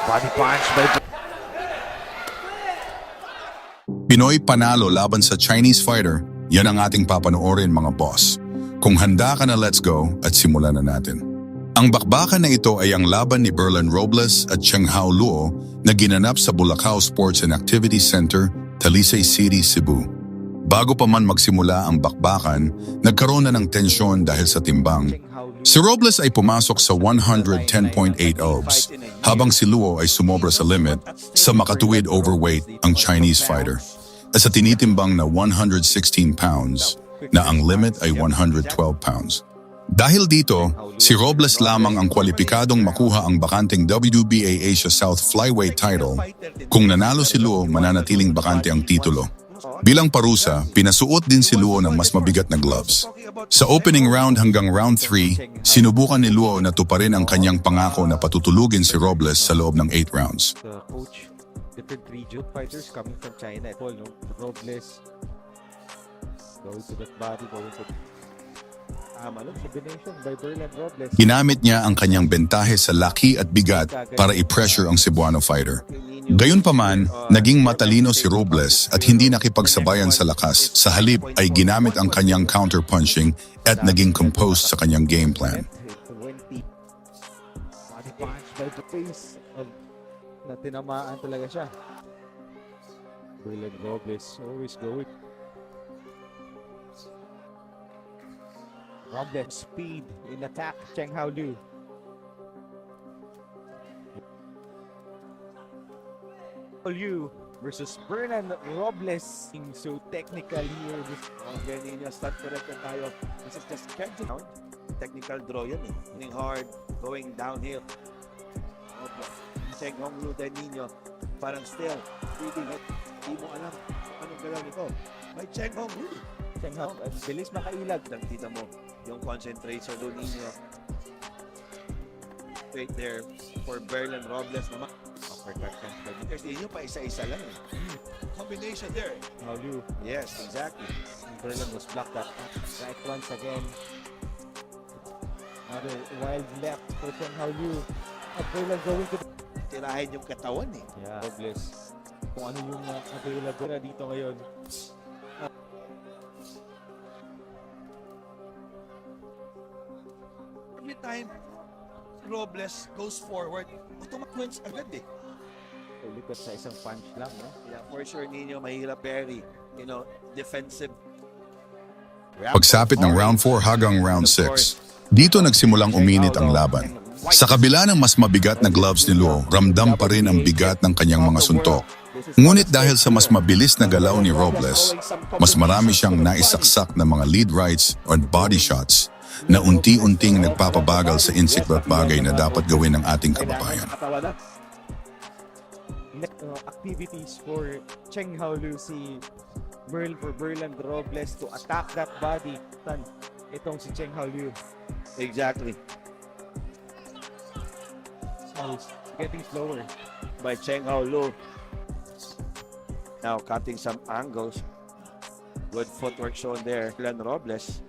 Body punch by Pinoy panalo laban sa Chinese fighter, yan ang ating papanoorin mga boss. Kung handa ka na, let's go at simulan na natin. Ang bakbakan na ito ay ang laban ni Berlan Robles at Cheng Hao Luo na ginanap sa Bulacau Sports and Activity Center, Talisay City, Cebu. Bago pa man magsimula ang bakbakan, nagkaroon na ng tensyon dahil sa timbang. Si Robles ay pumasok sa 110.8 obs, habang si Luo ay sumobra sa limit sa makatuwid overweight ang Chinese fighter. At sa tinitimbang na 116 pounds, na ang limit ay 112 pounds. Dahil dito, si Robles lamang ang kwalipikadong makuha ang bakanting WBA Asia South Flyweight title. Kung nanalo si Luo, mananatiling bakante ang titulo. Bilang parusa, pinasuot din si Luo ng mas mabigat na gloves. Sa opening round hanggang round 3, sinubukan ni Luo na tuparin ang kanyang pangako na patutulugin si Robles sa loob ng 8 rounds. the coach. Different region fighters coming from China. Paul, no? Robles. Going to that body, going to combination by Berlan Robles. Ginamit niya ang kanyang bentahe sa laki at bigat para i-pressure ang Cebuano fighter. Gayunpaman, naging matalino si Robles at hindi nakipagsabayan sa lakas. Sa halip ay ginamit ang kanyang counter-punching at naging composed sa kanyang game plan. 20. Body punch by the face. Na tinamaan talaga siya. Berlan Robles always going. Robles speed in attack. Cheng Hao Liu. Liu versus Berlan Robles. So technical here. Ganyan yung start correct na tayo. This is just catching down. Technical draw yan eh. Running hard, going downhill. Cheng Hong Lu del Nino, parang still feeding it. Di mo alam kung anong galaw nito. May Cheng Hong Lu. Cheng Hao, ang bilis makailag. Kita mo yung concentration do Nino. Right there for Berlan Robles naman. Uppercut ka. Because Nino pa isa-isa lang eh. Combination there. Hao Liu. Yes, exactly. Berlan was blocked up. Right once again. Another wild left for Cheng Hao Liu. At Berlan going to Tirahin yung katawan eh. yeah. Robles. Kung ano yung available na dito ngayon. Every time Robles goes forward, automatic wins agad eh. Ulipat sa isang punch lang, no? Yeah, for sure Nino, mahirap very, defensive. Pagsapit ng round 4 hanggang round 6, dito nagsimulang uminit ang laban. Sa kabila ng mas mabigat na gloves ni Luo, ramdam pa rin ang bigat ng kanyang mga suntok. Ngunit dahil sa mas mabilis na galaw ni Robles, mas marami siyang naisaksak na mga lead rights or body shots na unti-unting nagpapabagal sa insiklat bagay na dapat gawin ng ating kababayan. Activities for Cheng Hao Liu, si Berlan Robles to attack that body. Itong si Cheng Hao Liu. Exactly. He's getting slower. By Cheng Hao Lu. Now cutting some angles. Good footwork shown there. Berlan Robles.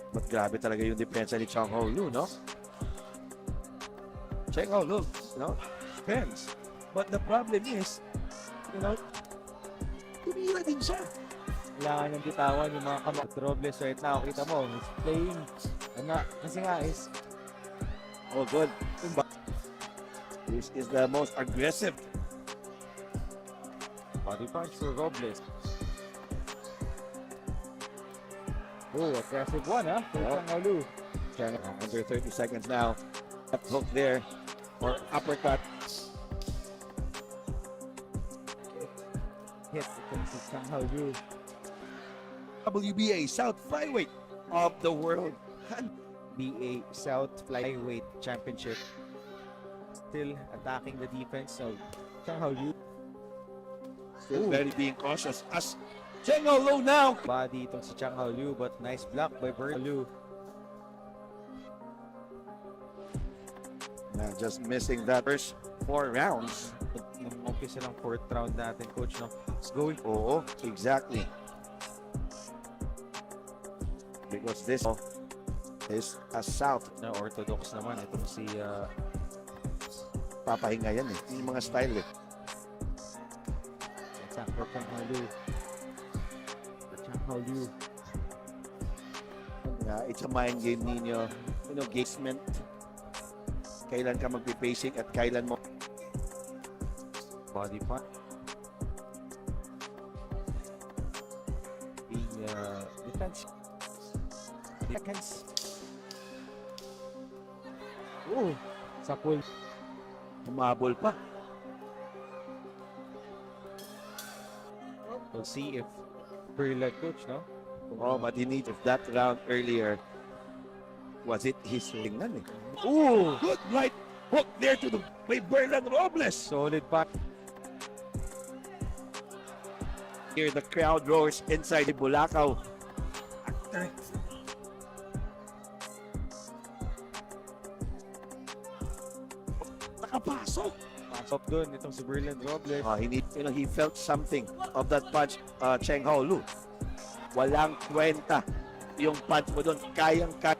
But grabe talaga yung depensa ni Cheng Hao Lu, no? Cheng Hao Lu, defense. But the problem is, tumira din siya. Kailangan niyang bitawan yung mga kamot. Robles right now, kita mo, he's playing. Kasi nga is, Oh, good. This is the most aggressive. body punch for Robles. Oh, aggressive one, huh? For Oh. Cheng Hao Liu. Under 30 seconds now. That hook there or uppercut. Hit itong si Cheng Hao Liu. WBA South Flyweight of the world. BA South Flyweight Championship. Still attacking the defense of Cheng Hao Liu. Still very being cautious as Cheng Hao Lu now. Body itong si Cheng Hao Liu, but nice block by Berlan Liu. Just missing that first 4 rounds. Nung umpisa ng 4th round natin, coach, no? It's going Oo, exactly. Because this is a South. na orthodox naman itong si Papahinga yan eh. Yung mga style eh. Attack for Cheng Hao Lu. Cheng Hao Lu. It's a mind game ninyo. You know, engagement. Kailan ka magpipacing at kailan mo Body punch. The defense. Seconds. Oh, sa pool. humabol pa. We'll see if Berlin coach, no? Oh, but he needs if that round earlier was it his tingnan eh. Ooh, Good right hook there to the by Berlan Robles. solid punch. Here the crowd roars inside the Bulacau. Nakapasok. Pasok dun itong si Berlin Robles. He felt something of that punch, Cheng Hao Lu. Walang kwenta yung punch mo doon. Kayang-kaya.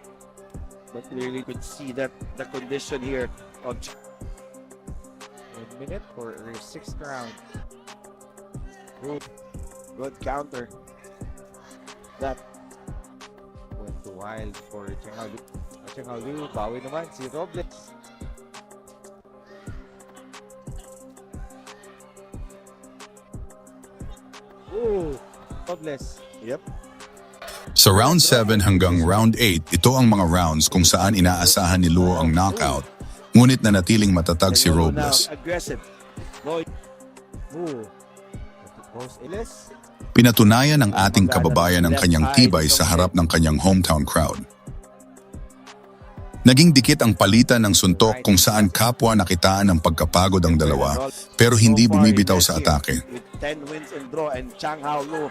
But clearly could see that the condition here of 1 minute for the 6th round. good counter. That Went to wild for Cheng Hao Lu. Cheng Hao Lu, bawi naman si Robles. Oh, Robles. yep. Sa round 7 hanggang round 8, ito ang mga rounds kung saan inaasahan ni Luo ang knockout. Ngunit nanatiling matatag si Robles. Aggressive. Going Oh, Rose Ellis. Pinatunayan ng ating kababayan ang kanyang tibay sa harap ng kanyang hometown crowd. Naging dikit ang palitan ng suntok kung saan kapwa nakitaan ng pagkapagod ang dalawa pero hindi bumibitaw sa atake. with 10 wins and draw and Cheng Hao Lu.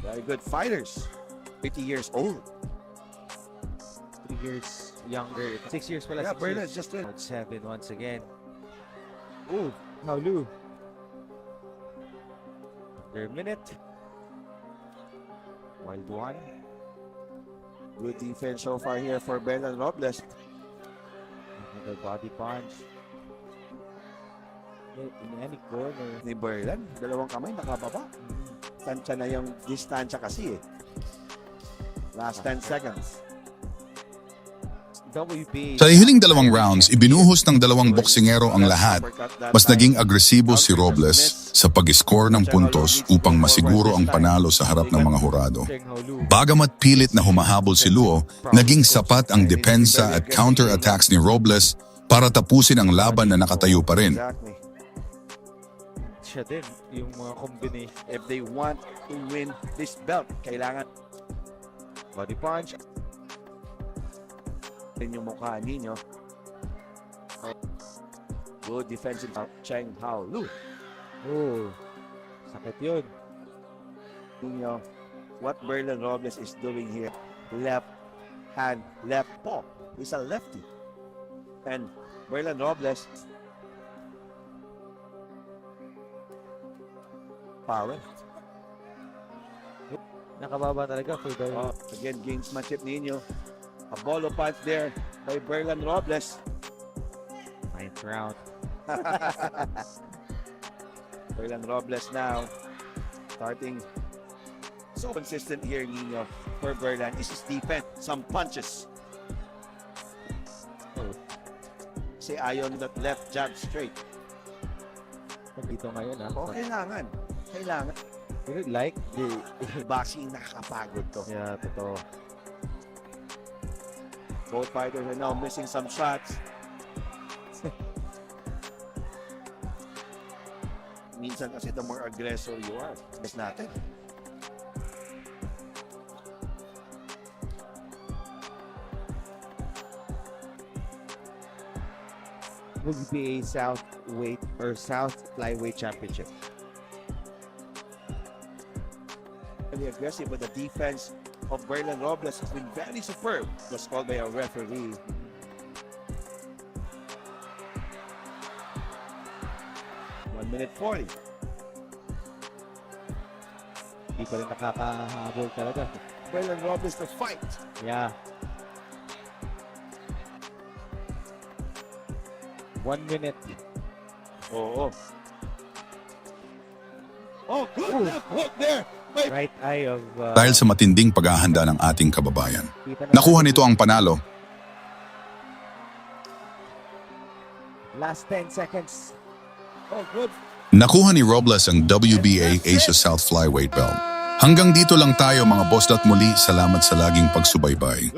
Very good fighters. 50 years old. 3 years younger. 6 years pala. Yeah, 6 Berlin years. just win. Round 7 once again. Oh, Hao Lu. Another minute. Wild one. Good defense so far here for Berlan Robles. Another body punch. In any corner. Ni Berlan, dalawang kamay nakababa. Tansya na yung distansya kasi eh. Last 10 seconds. WBA. Sa hiling dalawang rounds, ibinuhos ng dalawang boksingero ang lahat. Mas naging agresibo si Robles sa pag-score ng puntos upang masiguro ang panalo sa harap ng mga hurado. Cheng Hao Lu. Bagamat pilit na humahabol si Luo, naging sapat ang depensa at counter-attacks ni Robles para tapusin ang laban na nakatayo pa rin. Exactly. Siya din. Yung mga combination. If they want to win this belt, kailangan Body punch. din yung mukha ninyo. Good defensive Cheng Hao Lu. Oh, sakit yun. Ninyo, what Berlan Robles is doing here, left hand, left paw. He's a lefty. And Berlan Robles, power. Nakababa talaga for the Again, gamesmanship ninyo. A bolo punch there by Berlan Robles. 9th round. Berlan Robles now starting so consistent here, Nino, for Berlan is his defense. Some punches. Kasi ayon that left jab straight. Dito ngayon ha. O kailangan. Kailangan. Pero like the Boxing nakakapagod to. yeah, totoo. Both fighters are now missing some shots. Minsan kasi the more aggressor you are, mas natin. WBA South Weight or South Flyweight Championship. Really aggressive, but the defense of Berlan Robles has been very superb. Was called by a referee. One minute 40. Hindi pa rin nakakahabol talaga. Berlan Robles to fight. Yeah. 1 minute. Oo. Oh, good left hook there. Wait. Right eye of... Dahil sa matinding paghahanda ng ating kababayan. kita Nakuha natin nito ang panalo. last 10 seconds. Oh, good. Nakuha ni Robles ang WBA Asia South Flyweight Belt. Hanggang dito lang tayo mga boss at muli salamat sa laging pagsubaybay.